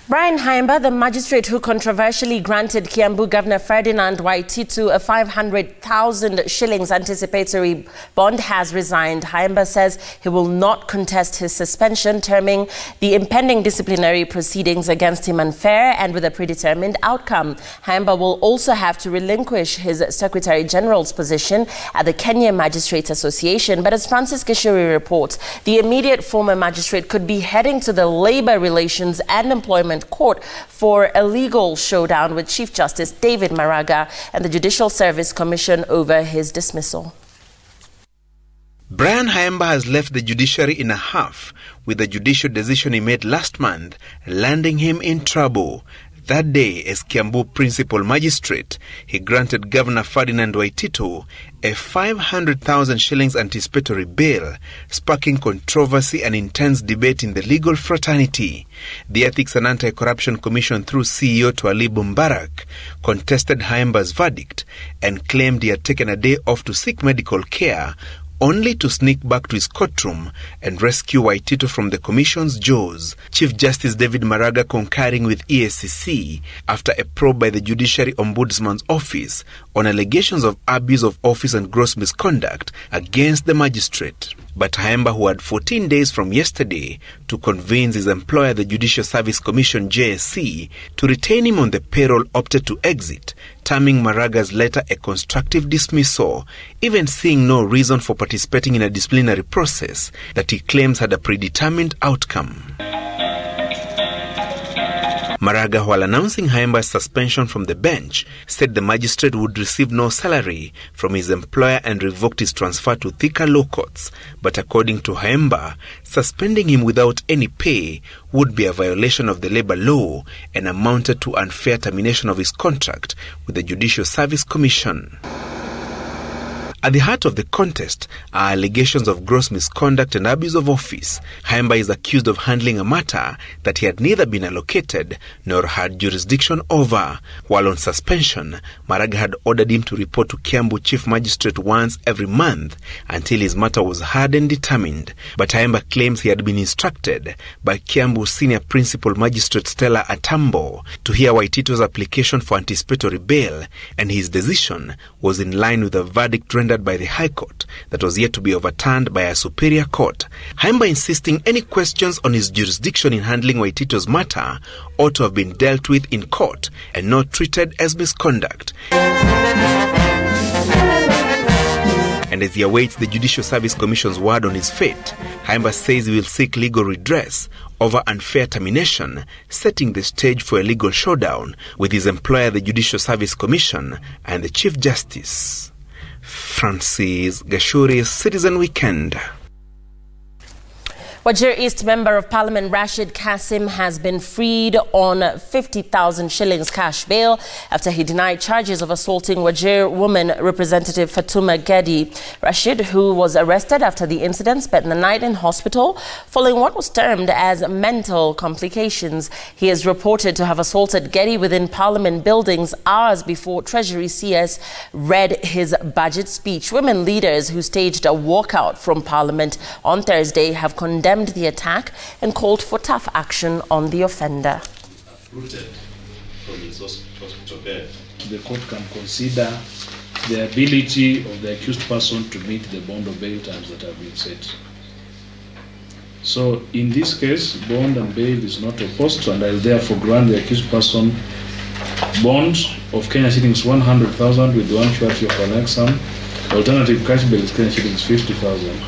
Bryan, the magistrate who controversially granted Kiambu Governor Ferdinand Waititu a 500,000 shillings anticipatory bond, has resigned. Khaemba says he will not contest his suspension, terming the impending disciplinary proceedings against him unfair and with a predetermined outcome. Khaemba will also have to relinquish his Secretary General's position at the Kenya Magistrates Association. But as Francis Gashuri reports, the immediate former magistrate could be heading to the Labour Relations and Employment Court for a legal showdown with Chief Justice David Maraga and the Judicial Service Commission over his dismissal. Bryan has left the judiciary in a huff with the judicial decision he made last month landing him in trouble. That day, as Kiambu principal magistrate, he granted Governor Ferdinand Waititu a 500,000 shillings anticipatory bail, sparking controversy and intense debate in the legal fraternity. The Ethics and Anti-Corruption Commission, through CEO Twali Mbarak, contested Khaemba's verdict and claimed he had taken a day off to seek medical care, only to sneak back to his courtroom and rescue Waititu from the Commission's jaws. Chief Justice David Maraga concurring with EACC after a probe by the Judiciary Ombudsman's Office on allegations of abuse of office and gross misconduct against the magistrate. But Khaemba, who had 14 days from yesterday to convince his employer, the Judicial Service Commission JSC, to retain him on the payroll, opted to exit, terming Maraga's letter a constructive dismissal, even seeing no reason for participating in a disciplinary process that he claims had a predetermined outcome. Maraga, while announcing Khaemba's suspension from the bench, said the magistrate would receive no salary from his employer and revoked his transfer to Thika Law Courts. But according to Khaemba, suspending him without any pay would be a violation of the labor law and amounted to unfair termination of his contract with the Judicial Service Commission. At the heart of the contest are allegations of gross misconduct and abuse of office. Khaemba is accused of handling a matter that he had neither been allocated nor had jurisdiction over. While on suspension, Maraga had ordered him to report to Kiambu Chief Magistrate once every month until his matter was heard and determined. But Khaemba claims he had been instructed by Kiambu Senior Principal Magistrate Stella Atambo to hear Waititu's application for anticipatory bail, and his decision was in line with the verdict rendered by the High Court that was yet to be overturned by a superior court. Khaemba insisting any questions on his jurisdiction in handling Waititu's matter ought to have been dealt with in court and not treated as misconduct. And as he awaits the Judicial Service Commission's word on his fate, Khaemba says he will seek legal redress over unfair termination, setting the stage for a legal showdown with his employer, the Judicial Service Commission, and the Chief Justice. Francis Gashuri, Citizen Weekend. WAJIR East Member of Parliament RASHID KASSIM has been freed on 50,000 shillings cash bail after he denied charges of assaulting WAJIR woman Representative Fatuma GEDI. RASHID, who was arrested after the incident, spent the night in hospital following what was termed as mental complications. He is reported to have assaulted GEDI within Parliament buildings hours before Treasury CS read his budget speech. Women leaders who staged a walkout from Parliament on Thursday have condemned the attack and called for tough action on the offender. Uprooted from his hospital bed. The court can consider the ability of the accused person to meet the bond or bail terms that have been set. So in this case, bond and bail is not opposed, and I will therefore grant the accused person bond of Kenya shillings 100,000 with one surety of an exam. Alternative cash bail is Kenya shillings 50,000.